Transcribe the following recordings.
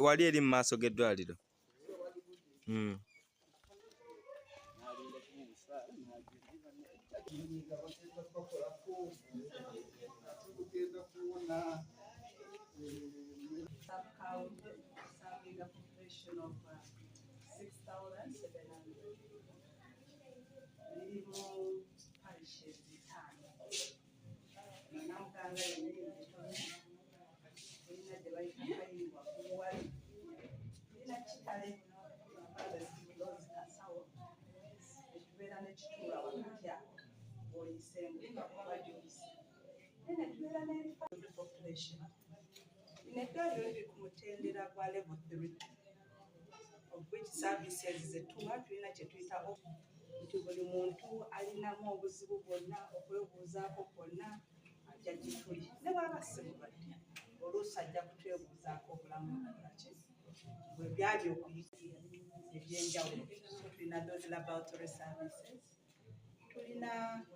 Wali eri mu maaso g'eddwaliro. Eddwaliro liri ku mutendera gwa level 3 of which services zetuma tulina kye tuyita nti buli muntu alinamu obuzibu bwonna okwebuuzaako kwonna ajja gye tuli ne bw'aba si mulwadde oluusi ajja kutwebuuzaako obulamu bulaki bwe byali okuyitira ebyenjawulo. So tulina those laboratory services, tulina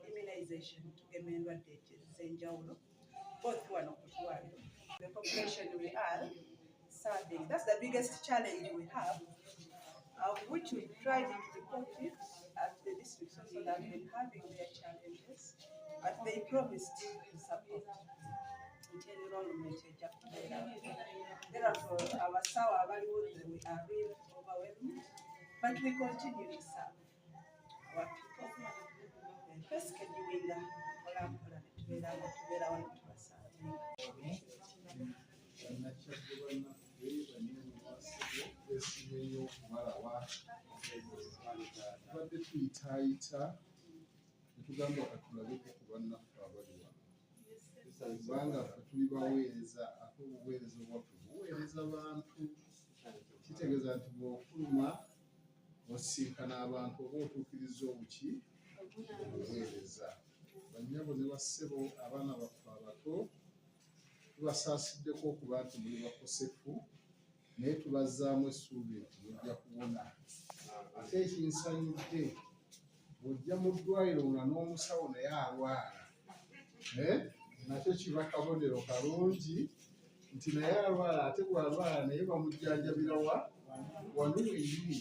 immunization tugema endwadde ez'enjawulo both wano ku ddwaliro. The population we are serving, that's the biggest challenge we have, of which we tried to report it at the district so that they've been having their challenges, but they promised to support. Therefore, our sour we are really overwhelmed, but we continue to serve our people. First, can you win the tubadde tuyitaayita netugamba katulabeko ku bannaffe abali wano kubanga ffe tuli baweereza ate obuweereza obwaffe buweereza bantu kitegeeza nti bw'ofuluma osinkana abantu oba otuukiriza obuki obuweereza bannyabo ne bassebo abaana baffe abato tubasaasiddeko okuba nti muli bakosefu naye tubazzaamu essuubi nti mujja kuwona. Ate ekinsanyudde bw'ojja mu ddwaliro nga n'omusawo naye alwala nakyo kiba kabonero kalungi nti naye alwala ate bw'alwala naye bamujjanjabira wano wennyini.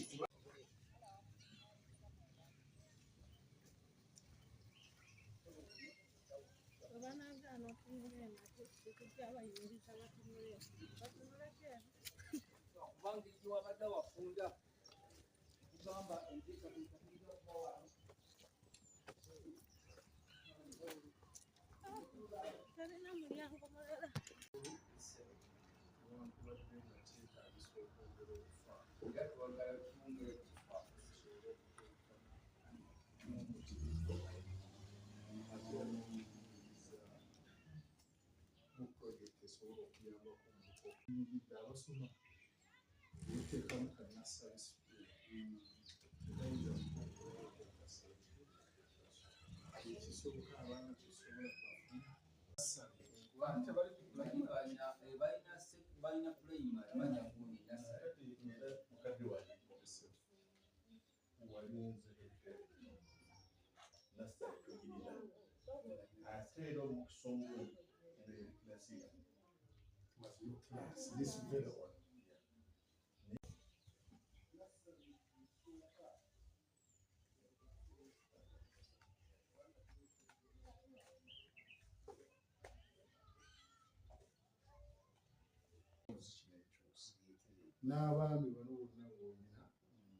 N'abaami bano bonna bwolina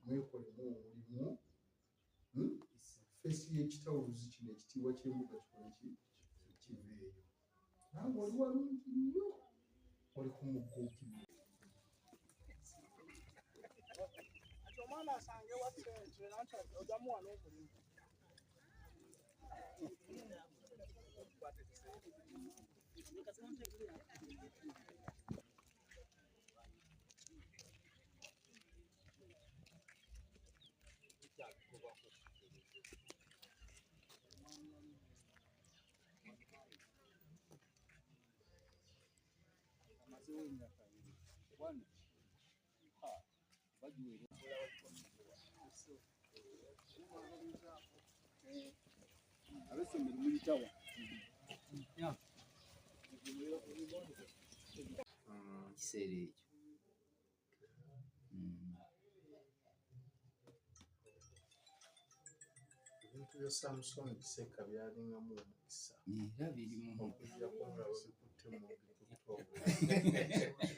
mwekolemu omulimu feesi y'ekitawuluzi kino ekitiibwa ky'embuga kikole kiveeyo nange oli walungi nnyo oli ku mugguukiriro. Omwana asange wasse era nti ojamuwa n'omulimu. kiseera ekyo ebintu bya Samusoni Kiseka byalingamu omukisa era birimu okujjako nga babikutte mu bikuto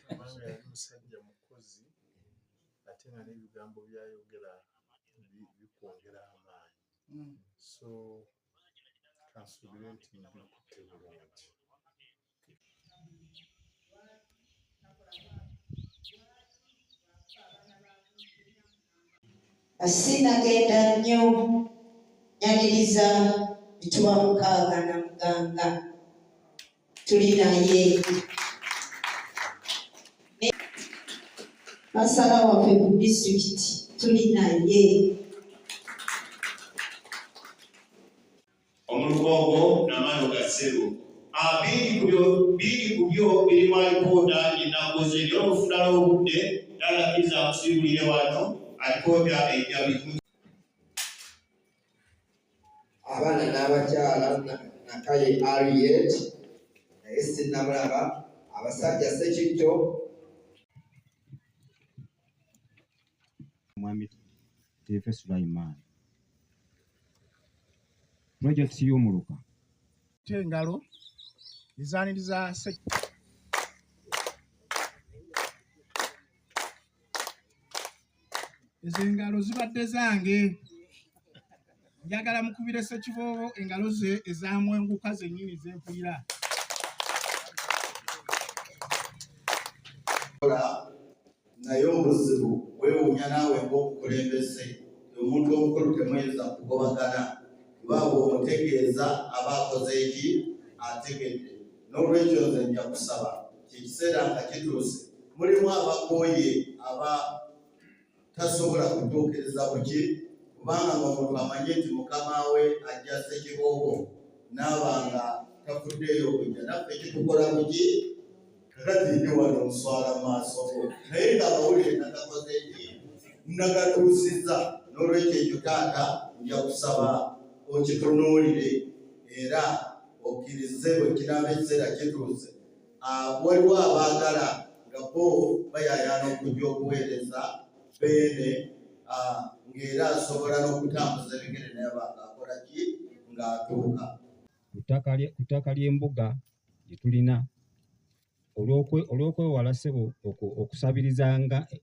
kubanga yali musajja mukozi ate nga n'ebigambo byayogera bikwongera amaanyi so kansuubire nti bikutte bulungi. Asinagenda nnyo nyaniriza bituba 6 na muganga tuli naye masala waffe ku disitulikiti tuli naye omulukongo n'amaano ga ssebo bingi ku byo birimu alipoota ennakoze era olufudala obudde nalakiriza amusiibulire wano alipoota ejja bimu abaana n'abakyala nakaye Harriet naye sinnamulaba abasajja Ssekitto Mwami Tefe Sulaiman projekiti y'omuluka engalo lizaaniriza ezo engalo zibadde zange njagala mukubire Ssekiboobo engalo ze ezamwenguka zennyini zempulira naye obuzibu weewuunya naawe ng'omukulembeze omuntu omukulu temuyinza kugobagana kubanga omutegeeza aba akoze eki ategedde n'olwekyo nze nja kusaba ekiseera nga kituuse mulimu abakooye aba tasobola kutuukiriza buki kubanga ng'omuntu amanye nti mukama we ajja Ssekiboobo naaba nga tafuddeeyo okujja naffe kitukola buki kakati ndi wano omuswala mu maaso naye ng'amawulire nagakoze eki nagatuusizza n'olwekyo ekyo taata nja kusaba okitunuulire era okkirize bwe kiraba ekiseera kituuse waliwo abaagala nga bo bayayaana okujja okuweereza beene ng'era asobola n'okutambuza ebigere naye banga akola ki ng'atuuka ku ttaka ly'embuga gye tulina olw'okwewala ssebo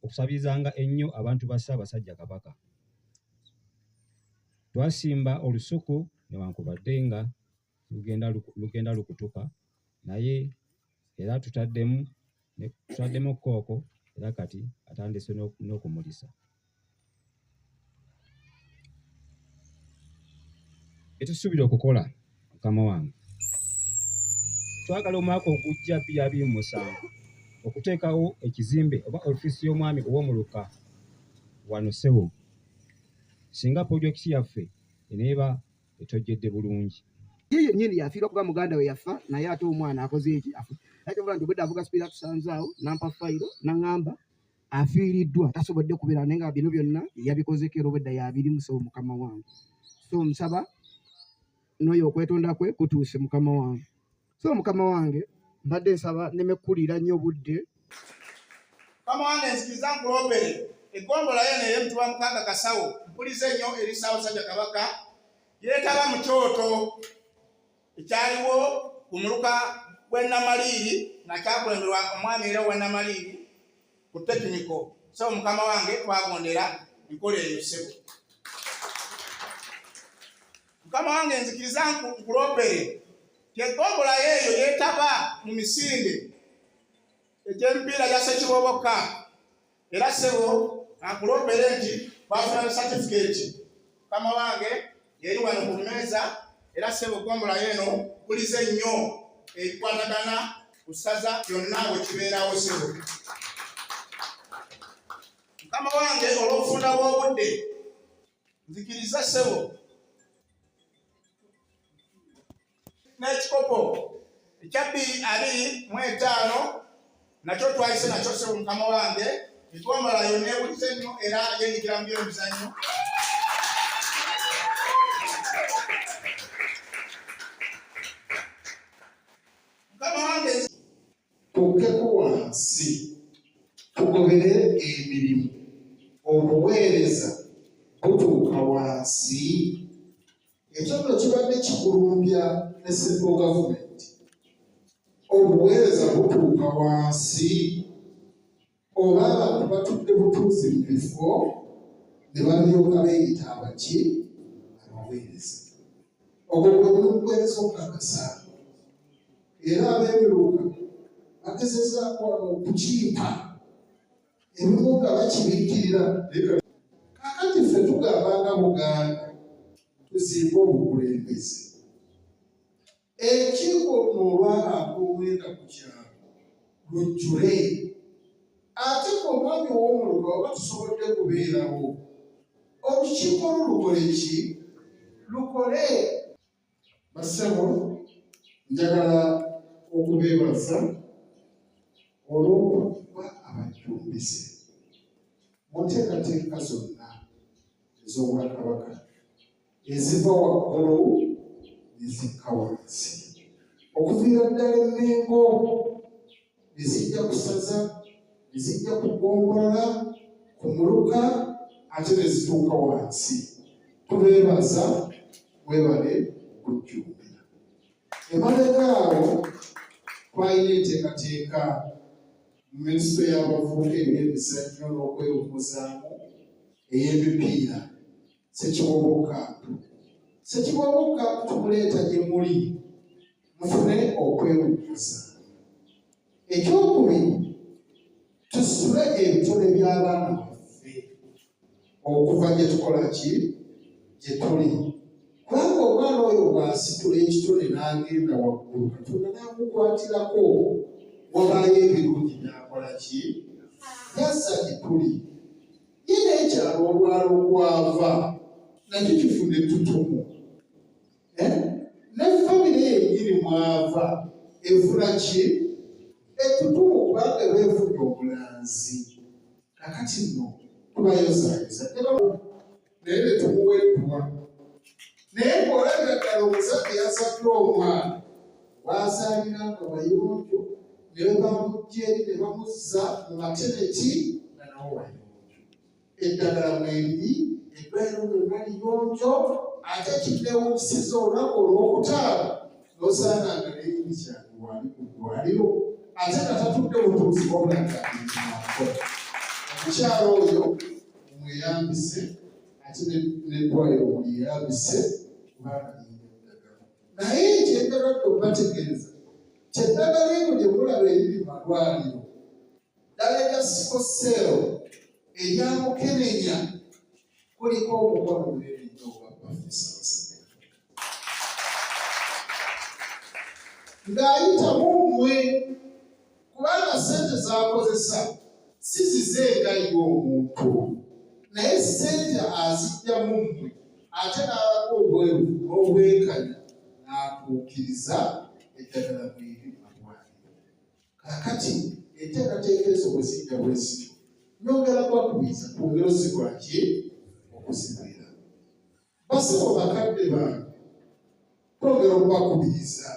okusabirizanga ennyo abantu ba Ssaabasajja Kabaka twasimba olusuku newankubadde nga lugenda lukutuka naye era tutaddemu kooko era kati atandise n'okumulisa etusuubira okukola mukama wange twagala omwaka ogujja 2027 okuteekawo ekizimbe oba ofiisi y'omwami ow'omuluka wano ssebo singa pulojekiti yaffe eneeba etojjedde bulungi ye yennyini yafiirwa kuba muganda we yafa naye ate omwana akoze eki akyovula nti obwedde avuga sipiira tusanzaawo nampa fayiro naŋŋamba afiiriddwa tasobodde kubeera naye nga bino byonna yabikozeko era obwedda yabirimu Ssebo mukama wange so nsaba n'oyo okwetonda kwe kutuuse mukama wange so mukama wange mbadde nsaba nemekkulira nnyo obudde mukama wange nzikiriza nkulopere egombola ye naye mtuba Mukaaga Kasawo mpulize nnyo eri Ssaabasajja Kabaka yeetaba mu kyoto ekyaliwo ku muluka w'e Namaliiri nakyakulemberwa omwami era w'e Namaliiri ku tekiniko so mukama wange twagondera enkola eyo Ssebo mukama wange nzikiriza nkulopere egombola yeeyo yeetaba mu misinde egy'emipiira gya Ssekiboobo Cup era Ssebo akulopere nti bafuna certificate mukama wange yeri wano ku mmeeza era Ssebo gombola yeeno kulize nnyo ebikwatagana ku ssaza byonna bwe kibeerawo Ssebo mukama wange olw'obufunda bw'obudde nzikiriza Ssebo n'ekikopo ekya 225 nakyo twayise nakyo sebo mukama wange netwamalayo neewulize nnyo era yenyigira mu byemizannyo mukama wange tukkeko wansi tugobere emirimu obuweereza butuuka wansi ekyo nno kibadde kikulumbya ne central government obuweereza butuuka wansi oba abantu batudde butuuzi mu bifo ne balyoka beeyita abaki abaweereza ogwo gwe mubuweereza okukakasa era ab'emiruka bagezezaako okukiipa ebimu nga bakibiikirira kakati ffe tugambanga Buganda tuzimba obukulembeze ekiiko n'olwalaako olwenda ku kyalo lujjule ate omwami ow'omuluka oba tusobodde kubeerawo olukiiko lukole ki lukole basebo njagala okubeebaza olw'okuba abajjumbize mu nteekateeka zonna ez'obwakabaka eziva waggulu nezikka wansi okuviira ddala Mengo ezijja kusaza ezijja kugombolola ku Muluka ate nezituuka wansi tubeebaza webale okujjumbira emabega awo twalina enteekateeka mu minisitule y'abavubuka ebyemizannyo n'okwewummuzaamu ey'emipiira Ssekibobo tumuleeta gye muli mufune okwewummuza ekyokubiri tusule ebitone by'abaana baffe okuva gye tukola ki gye tuli kubanga omwana oyo bw'asitula ekitone n'agenda waggulu Katonda n'amukwatirako wabaayo ebirungi n'akola ki yazza gye tuli ye n'ekyalo olwalo gwava nakyo kifuna ettutumu ne famire yenyini mwava efuna ki ettutumu kubanga beefunye obulanzi kakati nno tubayozaayoza naye ne tumuweddwa naye ng'olabira ddala omuzadde yazadde omwana waazaalira nga bayonjo ne bamujja eri ne bamuzza mu mateneti nga nawo wayonjo eddagala mweri eddwaliro lyonna liyonjo ate kinnewunyisiza olunaku olw'okutaano n'osaananga n'erinnya kyange wali ku ddwaliro ate nga tatudde butuuzi wabula ng'alinaakola omukyalo oyo mweyambise ate n'eddwaliro mulyeyambise kubanga liyina eddagala naye kyendala dde obategeeza kyeddagala eno gye mulaba eriri mu malwaliro ddala erya sikosero eryamukenenya kuliko omukono gw'erinnya ogwa Pafesa ng'ayita mu mmwe kubanga ssente z'akozesa si zizenga ye omuntu naye ssente azijja mu mmwe ate n'alako obweru n'obwenkanya n'atuukiriza eddagala mweri mu malwaliro kaakati enteekateeka ezo bwe zijja bwe zityo nyongera kwakubiriza twongere ozigwaki okuzibwira basebo bakadde bange twongera okubakubiriza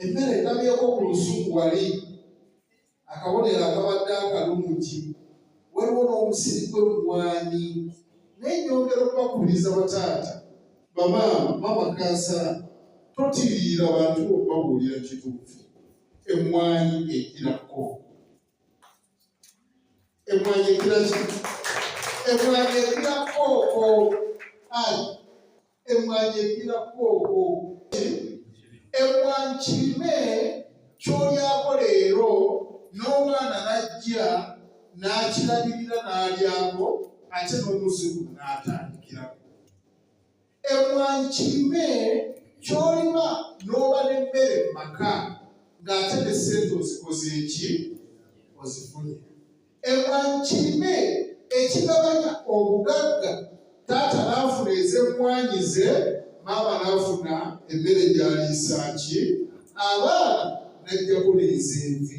emmere ndabyeko ku lusuku wali akabonero akabadde akalungi waliwo n'omusiri gw'emmwanyi naye nyongera okubakubiriza bataata bamaama mama kansala totiriira bantu okubabuulira kituufu emmwanyi egirako emmwanyi egiraki emmwanyi egira kooko emmwanyi egira kooko emmwanyi kirime ky'olyako leero n'omwana n'ajja n'akirabirira n'alyako ate n'omuzigu n'atandikirako emmwanyi kirime ky'olima n'oba n'emmere mu maka ng'ate ne ssente ozikoze eki ozifunye emmwanyi kirime ekigabanya obugagga taata n'afuna ez'emmwanyi ze maama n'afuna emmere gy'aliisa ki abaana najja kuleeza envi.